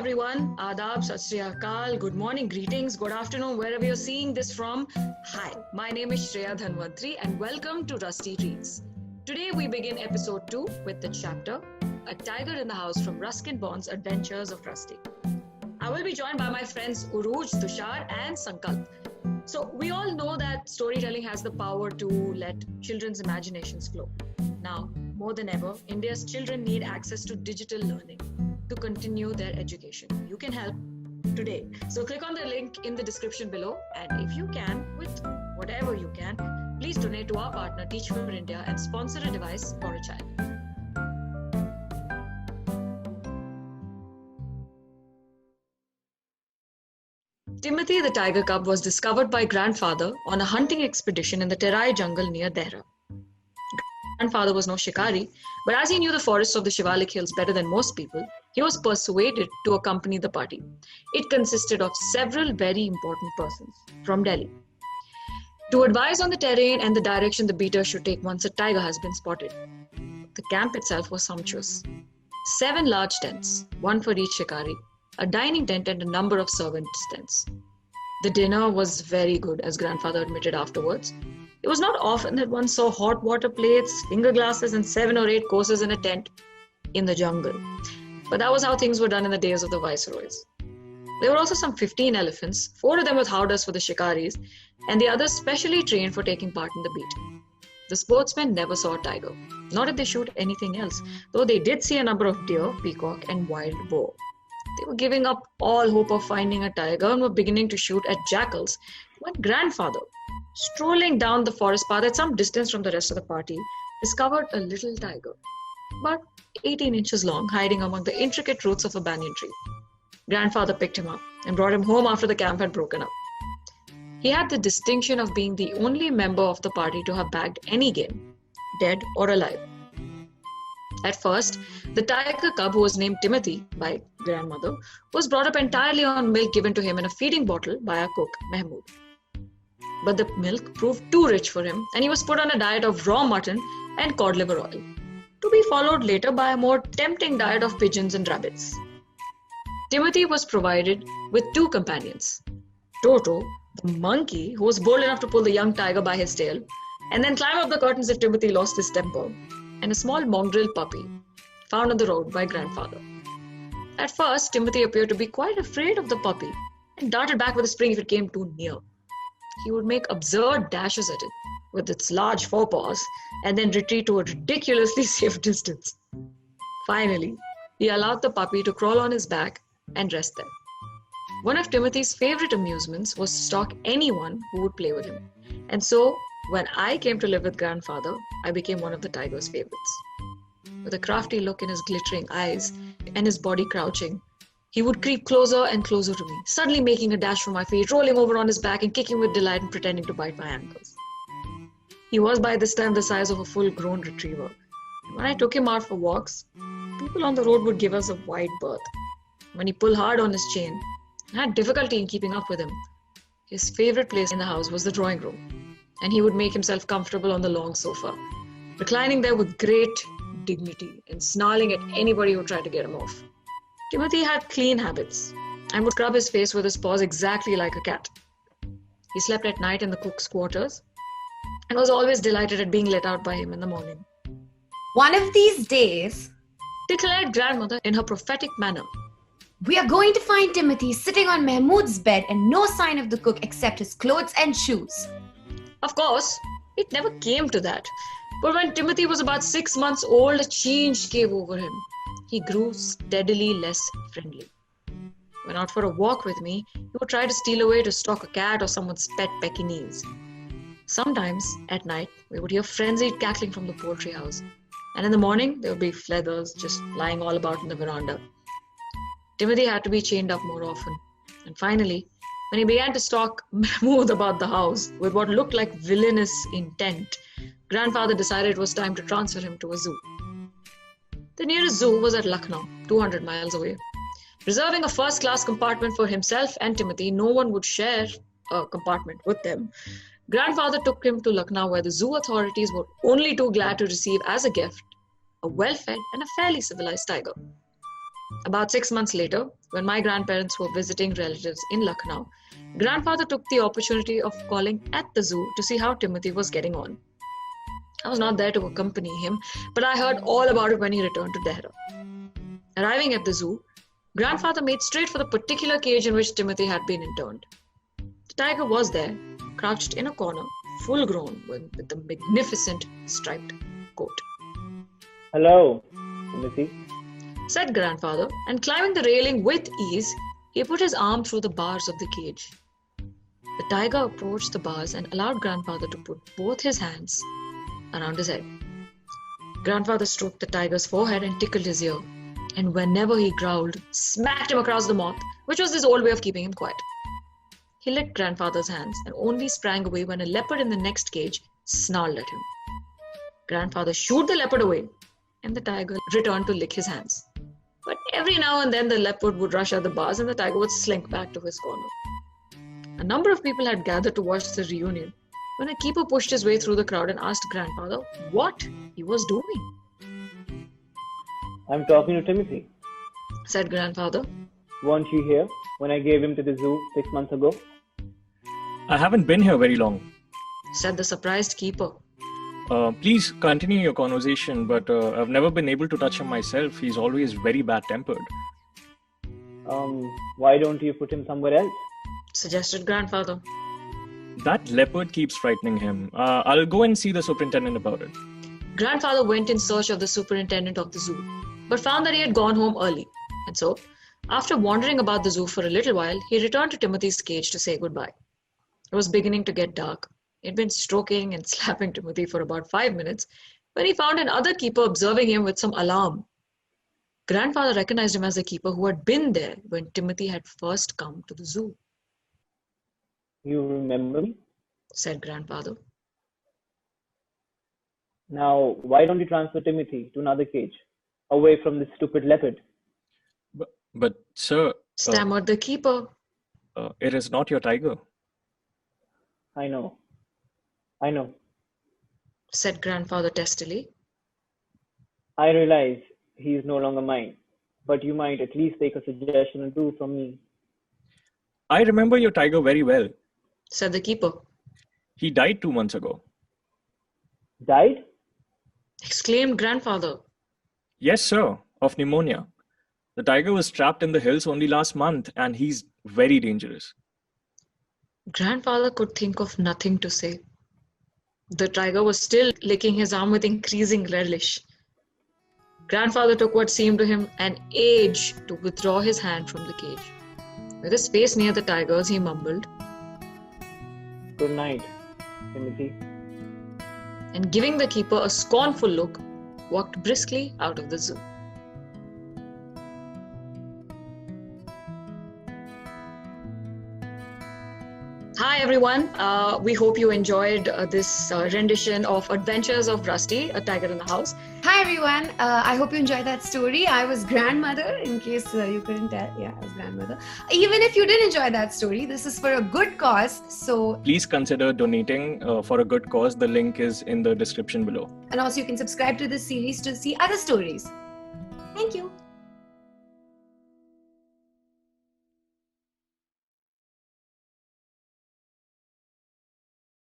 everyone. Adab, Sat Sri Akal, good morning, greetings, good afternoon, wherever you're seeing this from. Hi, my name is Shreya Dhanwantri and welcome to Rusty Reads. Today we begin episode 2 with the chapter, A Tiger in the House from Ruskin Bond's Adventures of Rusty. I will be joined by my friends Uruj, Tushar and Sankalp. So we all know that storytelling has the power to let children's imaginations flow. Now, more than ever, India's children need access to digital learning to continue their education. You can help today. So click on the link in the description below, and if you can, with whatever you can, please donate to our partner Teach for India and sponsor a device for a child. Timothy the tiger cub was discovered by grandfather on a hunting expedition in the Terai jungle near Dehra. Grandfather was no shikari, but as he knew the forests of the Shivalik hills better than most people, he was persuaded to accompany the party. It consisted of several very important persons from Delhi to advise on the terrain and the direction the beater should take once a tiger has been spotted. The camp itself was sumptuous. 7 large tents, one for each shikari, a dining tent and a number of servants' tents. The dinner was very good, as grandfather admitted afterwards. It was not often that one saw hot water plates, finger glasses, and 7 or 8 courses in a tent in the jungle. But that was how things were done in the days of the viceroys. There were also some 15 elephants, 4 of them with howdahs for the shikaris, and the others specially trained for taking part in the beat. The sportsmen never saw a tiger, nor did they shoot anything else, though they did see a number of deer, peacock, and wild boar. They were giving up all hope of finding a tiger and were beginning to shoot at jackals when grandfather, strolling down the forest path at some distance from the rest of the party, discovered a little tiger, about 18 inches long, hiding among the intricate roots of a banyan tree. Grandfather picked him up and brought him home after the camp had broken up. He had the distinction of being the only member of the party to have bagged any game, dead or alive. At first, the tiger cub, who was named Timothy by grandmother, was brought up entirely on milk given to him in a feeding bottle by our cook, Mahmood. But the milk proved too rich for him, and he was put on a diet of raw mutton and cod liver oil, to be followed later by a more tempting diet of pigeons and rabbits. Timothy was provided with 2 companions, Toto, the monkey, who was bold enough to pull the young tiger by his tail, and then climb up the curtains if Timothy lost his temper, and a small mongrel puppy, found on the road by grandfather. At first, Timothy appeared to be quite afraid of the puppy, and darted back with a spring if it came too near. He would make absurd dashes at it with its large forepaws and then retreat to a ridiculously safe distance. Finally, he allowed the puppy to crawl on his back and rest there. One of Timothy's favorite amusements was to stalk anyone who would play with him. And so, when I came to live with grandfather, I became one of the tiger's favorites. With a crafty look in his glittering eyes and his body crouching, he would creep closer and closer to me, suddenly making a dash for my feet, rolling over on his back and kicking with delight and pretending to bite my ankles. He was by this time the size of a full-grown retriever. When I took him out for walks, people on the road would give us a wide berth. When he pulled hard on his chain, I had difficulty in keeping up with him. His favorite place in the house was the drawing room, and he would make himself comfortable on the long sofa, reclining there with great dignity and snarling at anybody who tried to get him off. Timothy had clean habits and would scrub his face with his paws exactly like a cat. He slept at night in the cook's quarters and was always delighted at being let out by him in the morning. One of these days, Declared grandmother in her prophetic manner, we are going to find Timothy sitting on Mahmood's bed and no sign of the cook except his clothes and shoes. Of course, it never came to that. But when Timothy was about 6 months old, a change came over him. He grew steadily less friendly. When out for a walk with me, he would try to steal away to stalk a cat or someone's pet Pekingese. Sometimes, at night, we would hear frenzied cackling from the poultry house. And in the morning, there would be feathers just lying all about in the veranda. Timothy had to be chained up more often. And finally, when he began to stalk Mahmood about the house with what looked like villainous intent, grandfather decided it was time to transfer him to a zoo. The nearest zoo was at Lucknow, 200 miles away. Reserving a first-class compartment for himself and Timothy, no one would share a compartment with them. Grandfather took him to Lucknow, where the zoo authorities were only too glad to receive as a gift a well-fed and a fairly civilized tiger. About 6 months later, when my grandparents were visiting relatives in Lucknow, grandfather took the opportunity of calling at the zoo to see how Timothy was getting on. I was not there to accompany him, but I heard all about it when he returned to Dehra. Arriving at the zoo, grandfather made straight for the particular cage in which Timothy had been interned. The tiger was there, crouched in a corner, full grown, with a magnificent striped coat. Hello, Timothy. Said grandfather, and climbing the railing with ease, he put his arm through the bars of the cage. The tiger approached the bars and allowed grandfather to put both his hands around his head. Grandfather stroked the tiger's forehead and tickled his ear, and whenever he growled, smacked him across the mouth, which was his old way of keeping him quiet. He licked grandfather's hands and only sprang away when a leopard in the next cage snarled at him. Grandfather shooed the leopard away, and the tiger returned to lick his hands. But every now and then the leopard would rush at the bars and the tiger would slink back to his corner. A number of people had gathered to watch the reunion when a keeper pushed his way through the crowd and asked grandfather what he was doing. I'm talking to Timothy. Said grandfather. Weren't you here when I gave him to the zoo 6 months ago? I haven't been here very long. Said the surprised keeper. Please continue your conversation, but I've never been able to touch him myself. He's always very bad-tempered. Why don't you put him somewhere else? Suggested grandfather. That leopard keeps frightening him. I'll go and see the superintendent about it. Grandfather went in search of the superintendent of the zoo, but found that he had gone home early. And so, after wandering about the zoo for a little while, he returned to Timothy's cage to say goodbye. It was beginning to get dark. He'd been stroking and slapping Timothy for about 5 minutes when he found another keeper observing him with some alarm. Grandfather recognized him as the keeper who had been there when Timothy had first come to the zoo. You remember me? Said grandfather. Now, why don't you transfer Timothy to another cage, away from this stupid leopard? But sir... Stammered the keeper. It is not your tiger. I know. Said grandfather testily. I realize he is no longer mine, but you might at least take a suggestion or two from me. I remember your tiger very well. Said the keeper. He died 2 months ago. Died? Exclaimed grandfather. Yes, sir, of pneumonia. The tiger was trapped in the hills only last month, and he's very dangerous. Grandfather could think of nothing to say. The tiger was still licking his arm with increasing relish. Grandfather took what seemed to him an age to withdraw his hand from the cage. With his face near the tiger's, he mumbled, Good night, Timothy. And giving the keeper a scornful look, walked briskly out of the zoo. Hi everyone, we hope you enjoyed this rendition of Adventures of Rusty, A Tiger in the House. Hi everyone, I hope you enjoyed that story. I was grandmother, in case you couldn't tell. Yeah, I was grandmother. Even if you did enjoy that story, this is for a good cause. So please consider donating for a good cause. The link is in the description below. And also you can subscribe to this series to see other stories. Thank you.